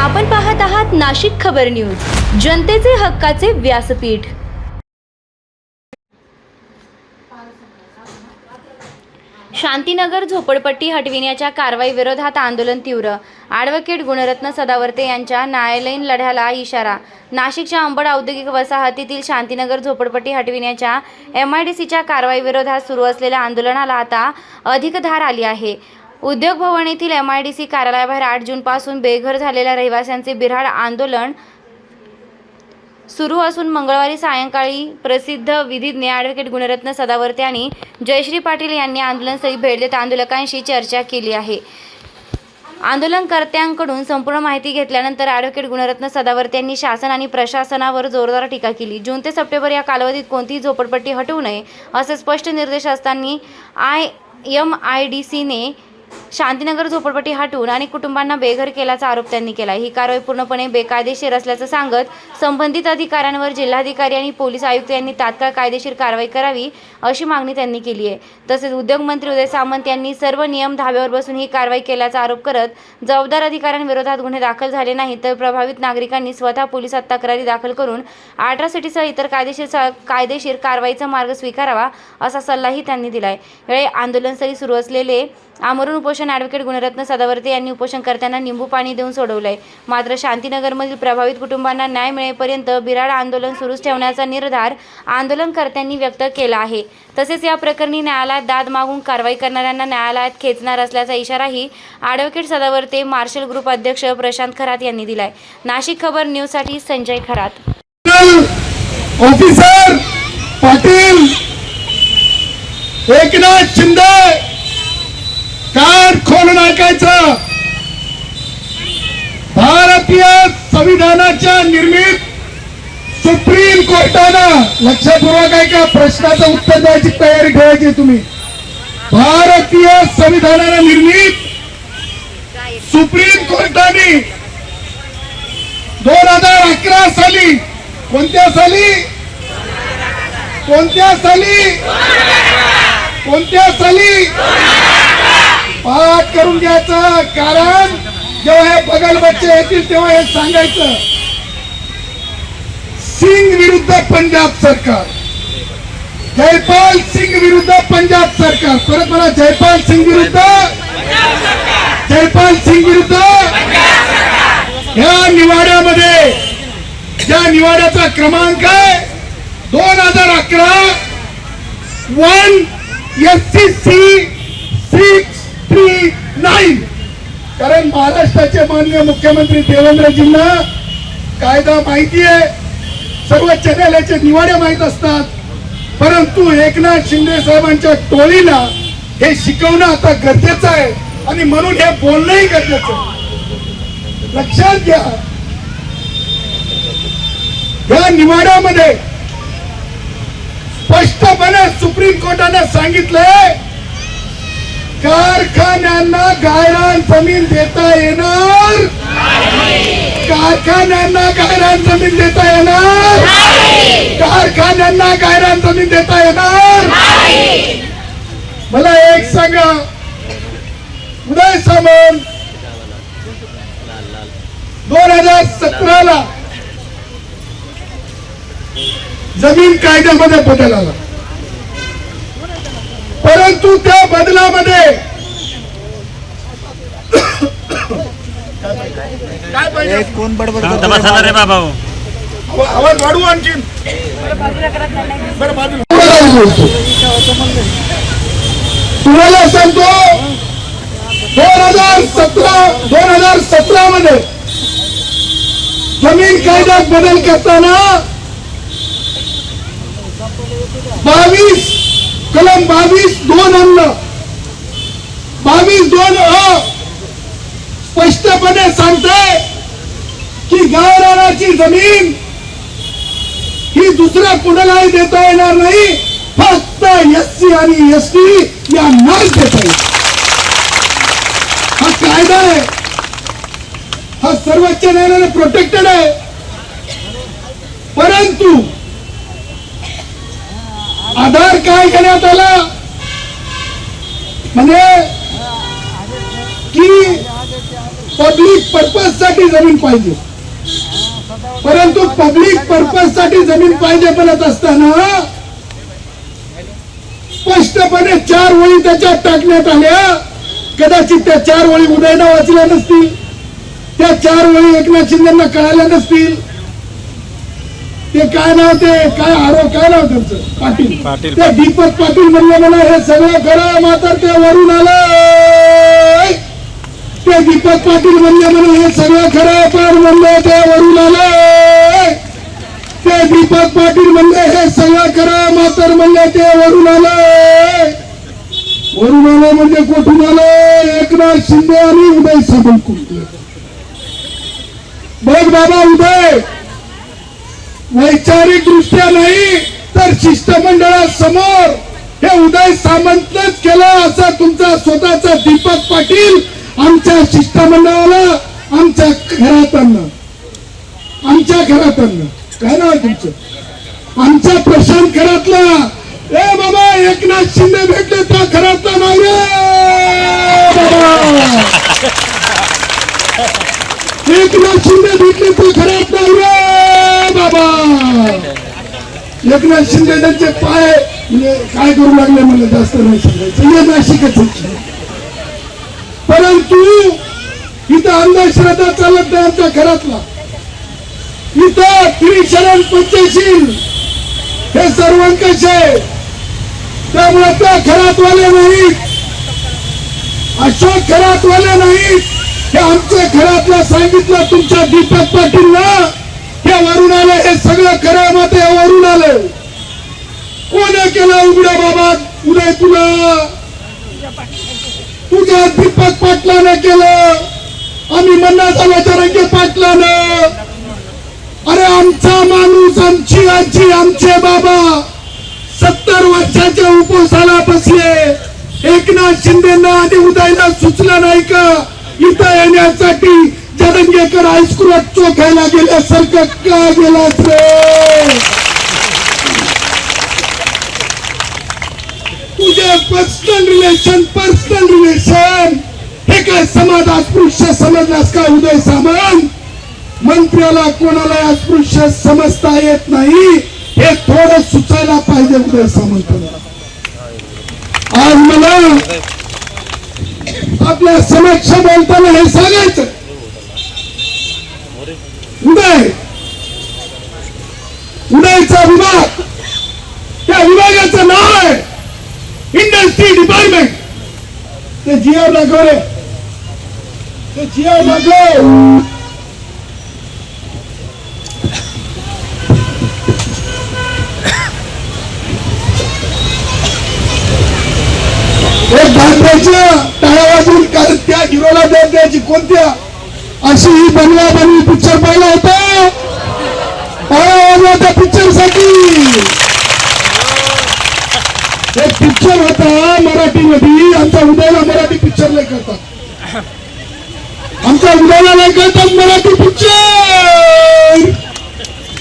आपण पाहत आहात नाशिक खबर न्यूज, जनतेचे हक्काचे व्यासपीठ। शांतीनगर झोपडपट्टी हटविण्याच्या कारवाई विरोधात आंदोलन तीव्र। ॲडव्होकेट गुणरत्न सदावर्ते यांच्या न्यायालयीन लढ्याला इशारा। नाशिकच्या अंबड औद्योगिक वसाहतीतील शांतीनगर झोपडपट्टी हटविण्याच्या MIDCच्या कारवाई विरोधात सुरू असलेल्या आंदोलनाला आता अधिक धार आली आहे। उद्योग भवन येथील MIDC कार्यालयाबाहेर 8 जूनपासून बेघर झालेल्या रहिवाशांचे बिऱ्हाड आंदोलन सुरू असून मंगळवारी सायंकाळी प्रसिद्ध विधिज्ञ ॲडव्होकेट गुणरत्न सदावर्ते आणि जयश्री पाटील यांनी आंदोलनस्थळी भेट देत आंदोलकांशी चर्चा केली आहे। आंदोलनकर्त्यांकडून संपूर्ण माहिती घेतल्यानंतर ॲडव्होकेट गुणरत्न सदावर्ते यांनी शासन आणि प्रशासनावर जोरदार टीका केली। जून ते सप्टेंबर या कालावधीत कोणतीही झोपडपट्टी हटवू नये असे स्पष्ट निर्देश असताना MIDCने शांतीनगर झोपडपट्टी हटवून आणि कुटुंबांना बेघर केल्याचा आरोप त्यांनी केला। ही कारवाई पूर्णपणे बेकायदेशीर असल्याचं सांगत संबंधित अधिकाऱ्यांवर जिल्हाधिकारी आणि पोलीस आयुक्त यांनी तात्काळ कायदेशीर कारवाई करावी अशी मागणी त्यांनी केली आहे। तसेच उद्योगमंत्री उदय सामंत यांनी सर्व नियम धाब्यावर बसून ही कारवाई केल्याचा आरोप करत जबाबदार अधिकाऱ्यांविरोधात गुन्हे दाखल झाले नाहीत तर प्रभावित नागरिकांनी स्वतः पोलिसात तक्रारी दाखल करून अॅट्रॉसिटीसह इतर कायदेशीर कारवाईचा मार्ग स्वीकारावा असा सल्लाही त्यांनी दिला आहे। यावेळी आंदोलनस्थळी सुरू असलेले आमरण उपोषण ॲडव्होकेट गुणरत्न सदावर्ते यांनी उपोषणकर्त्यांना निंबू पाणी देऊन सोडवले आहे। मात्र शांतीनगरमधील प्रभावित कुटुंबांना न्याय मिळेपर्यंत बिऱ्हाड आंदोलन सुरूच ठेवण्याचा निर्धार आंदोलनकर्त्यांनी व्यक्त केला आहे। तसेच या प्रकरणी न्यायालयात दाद मागून कारवाई करणाऱ्यांना न्यायालयात खेचणार असल्याचा इशाराही ॲडव्होकेट सदावर्ते मार्शल ग्रुप अध्यक्ष प्रशांत खरात यांनी दिलाय। नाशिक खबर न्यूजसाठी संजय खरात। ऑफिसर पाटील एकनाथ शिंदे कान खोलून ऐकायचं। भारतीय संविधानाच्या निर्मित सुप्रीम कोर्टानं लक्षपूर्वक ऐका, प्रश्नाचं उत्तर द्यायची तयारी ठेवायची तुम्ही। भारतीय संविधानानं निर्मित सुप्रीम कोर्टाने 2011 साली कोणत्या साली पाठ करून घ्यायचं, कारण जेव्हा हे बगल बच्चे येतील तेव्हा हे सांगायचं। सिंग विरुद्ध पंजाब सरकार, जयपाल सिंग विरुद्ध पंजाब सरकार, परत मला जयपाल सिंग विरुद्ध या निवाड्यामध्ये ज्या निवाड्याचा क्रमांक आहे 2011 1 SCC 639, कारण महाराष्ट्राचे माननीय मुख्यमंत्री देवेंद्रजींना कायदा माहिती आहे, सर्वोच्च न्यायालयाचे निवाडे माहित असतात, परंतु एकनाथ शिंदे साहेबांच्या टोळीला हे शिकवणं आता गरजेचं आहे आणि म्हणून हे बोलणंही गरजेचं आहे। लक्षात घ्या, या निवाड्यामध्ये स्पष्टपणे सुप्रीम कोर्टाने सांगितलंय कारखान्यांना गायरान जमीन देता येणार, कारखान्यांना गायरान जमीन देता येणार, कारखान्यांना गायरान जमीन देता येणार। मला एक सांगा, उदय सामंत 2017 ला जमीन कायद्यामध्ये बदल आला, परंतु त्या बदलामध्ये काय पाहिजे, कोण बडबड रे बाबा, आवाज वाढवू आणखी, तुम्हाला सांगतो 2017 मध्ये जमीन कायद्यात बदल करताना 22(2) स्पष्टपणे सांगते की गावरानाची जमीन ही दुसऱ्या कुणालाही देता येणार नाही, फक्त SC आणि ST यांनाच देता येईल। हा कायदा आहे, हा सर्वोच्च न्यायालयाने प्रोटेक्टेड आहे, परंतु आधार काय करण्यात आला म्हणजे की पब्लिक पर्पज साठी जमीन पाहिजे, परंतु पब्लिक पर्पज साठी जमीन पाहिजे म्हणत असताना स्पष्टपणे 4 ओळी त्याच्यात टाकण्यात आल्या. कदाचित त्या 4 ओळी उदयनं वाचल्या नसतील, त्या 4 ओळी एकनाथ शिंदेना कळाल्या नसतील. ते काय नाव, ते काय काय नाव त्यांचं, पाटील, ते दीपक पाटील म्हणले मला हे सगळं खरं, मात्र ते वरून आलं. ते दीपक पाटील म्हणले मला हे सगळं खरं, पण म्हणले ते वरून आलं. ते दीपक पाटील म्हणले हे सगळं खरं, मात्र म्हणले ते वरून आलं. वरून आलं म्हणजे कुठून आलं? एकनाथ शिंदे आणि उदय सामंत. बघ बाबा उदय, वैचारिक दृष्ट्या नाही तर शिष्टमंडळासमोर हे उदय सामंतच केलं असं तुमचा स्वतःचा दीपक पाटील आमच्या शिष्टमंडळाला आमच्या घरात आणलं. काय नाव आहे तुमचं? आमच्या प्रशांत घरातला. ए बाबा, एकनाथ शिंदे भेटले त्या घरातला नाव रे बाबा. एकनाथ शिंदे भेटले त्या घरात नाव रे बाबा. एकनाथ शिंदे त्यांचे पाय म्हणजे काय करू लागले मला जास्त नाही सांगायचं, हे नाशिकच. परंतु इथं अंधश्रद्धा चालत नाही आमच्या घरातला. इथं त्रिशरण पंचशील हे सर्वंकष आहे, त्यामुळे त्या घरातवाले नाहीत, अशोक घरातवाले नाहीत. हे आमच्या घरातला सांगितलं तुमच्या दीपक पाटीलला, हे वरून आलं, हे सगळं खरं मत हे वरून आलं. कोणी केलं उघड्या बाबा उदय? तुझ्या दीपक पाटलाने केलं, आम्ही म्हणणार झालो जरंगे पाटलानं. अरे आमचा माणूस, आमची आजी, आमचे बाबा 70 वर्षाच्या उपोषणाला बसले. एकनाथ शिंदेना आणि उदयला सुचलं नाही का इथं येण्यासाठी जरंगेकर हायस्कूल चोखायला गेल्यासारखं का गेलाच रे? तुझे पर्सनल रिलेशन हे काय समाज अस्पृश्य समजलास का उदय सामंत? मंत्र्याला कोणाला अस्पृश्य समजता येत नाही हे थोडं सुचायला पाहिजे उदय सामंतांना. आज मला आपल्या समक्ष बोलताना हे सांगायचं, उदयचा विभाग, त्या विभागाचं नाव आहे इंडस्ट्री डिपार्टमेंट. ते जीआर दाखव रे, ते जीआर दाखव. एक भारताच्या टाळ्या वाजून त्या हिरोला देत द्यायची. कोणत्या? अशी ही बनवा बनवी पिक्चर पाहिला होता, टाळ्या वाजवा त्या पिक्चर साठी. एक पिक्चर होता मराठीमध्ये, आमच्या उदयला मराठी पिक्चर नाही करतात, आमच्या उदयला नाही करतात मराठी पिक्चर.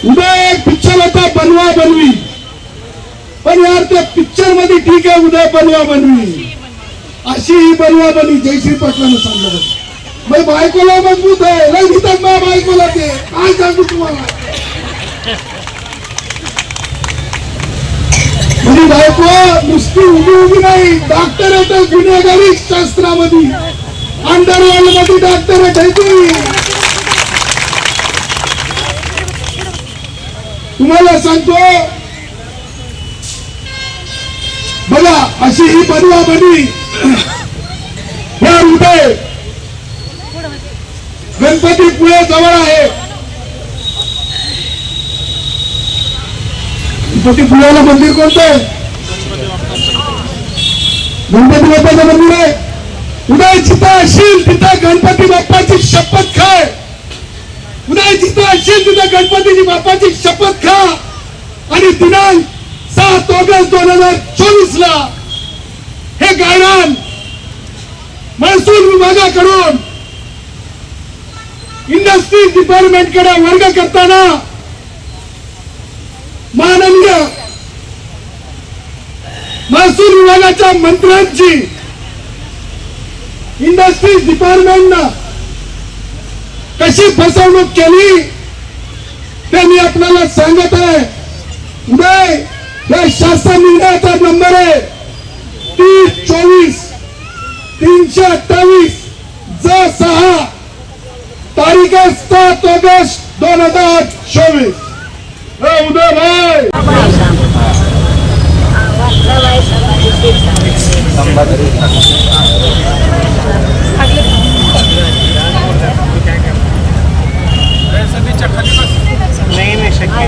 उदय एक पिक्चर होता बनवा बनवी, पण यार त्या पिक्चर मध्ये ठीक आहे उदय बनवा बनवी, अशी ही बनवा बनवी जयश्री पाटलांना सांगलं. मग बायकोला मजबूत आहे नाही घेतात ना बायकोला, ते काय सांगू तुम्हाला. म्हणजे बायको नुसती उभी नाही, डॉक्टर येतात गुन्हेगारी शास्त्रामध्ये, अंडरवर्ल्ड मध्ये डॉक्टर आहे. तुम्हाला सांगतो बघा, अशी ही बनवा बनवी. या उदय गणपती पुढे जवळ आहे, गणपती पुण्याला मंदिर कोणतं आहे? गणपती बाप्पाचं मंदिर आहे. उदय जिथं असेल तिथं गणपती बाप्पाची शपथ खा. उदय जिथं असेल तिथं गणपतीची बाप्पाची शपथ खा. आणि दिनांक 7 ऑगस्ट 2024 ला हे गायरान महसूल विभागाकडून इंडस्ट्रीज डिपार्टमेंट कडे वर्ग करताना माननीय महसूल विभागाच्या मंत्र्यांची इंडस्ट्रीज डिपार्टमेंटनं कशी फसवणूक केली ते मी आपल्याला सांगत आहे. उदय या शासन निर्णयाचा नंबर आहे 3024/328/6 तारीख आहे 7 ऑगस्ट 2024. उदय भाई नाही शक्य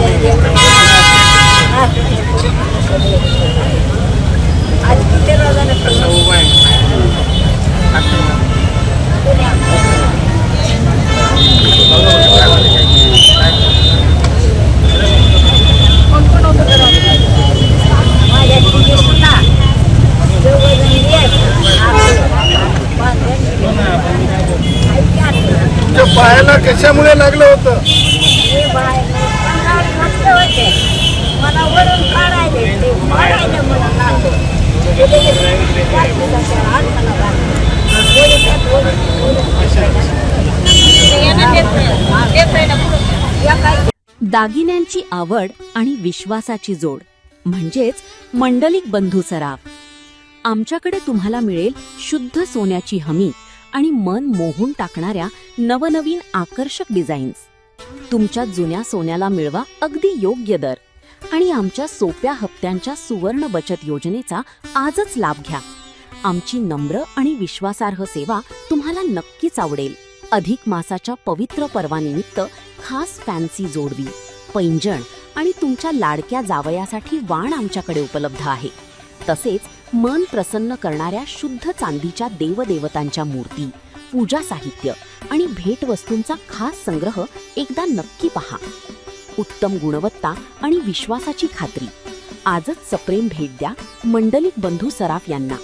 आज किती रोजाने पायाला कशामुळे लागलं होतं? मला वरून काढायचे ते मारायला मला लागतो दागिन्यांची आवड आणि विश्वासाची जोड म्हणजेच मंडलिक बंधू सराफ. आमच्याकडे तुम्हाला मिळेल शुद्ध सोन्याची हमी आणि मन मोहून टाकणाऱ्या नवनवीन आकर्षक डिझाईन्स. तुमच्या जुन्या सोन्याला मिळवा अगदी योग्य दर आणि आमच्या सोप्या हप्त्यांच्या सुवर्ण बचत योजनेचा आजच लाभ घ्या. आमची नम्र आणि विश्वासार्ह सेवा तुम्हाला नक्कीच आवडेल. अधिक मासाच्या पवित्र पर्वानिमित्त खास फॅन्सी जोडवी, पैंजण आणि तुमच्या लाडक्या जावयासाठी वाण आमच्याकडे उपलब्ध आहे. तसेच मन प्रसन्न करणाऱ्या शुद्ध चांदीच्या देवदेवतांच्या मूर्ती, पूजा साहित्य आणि भेटवस्तूंचा खास संग्रह एकदा नक्की पहा. उत्तम गुणवत्ता आणि विश्वासाची खात्री. आजच सप्रेम भेट द्या मंडलिक बंधू सराफ यांना.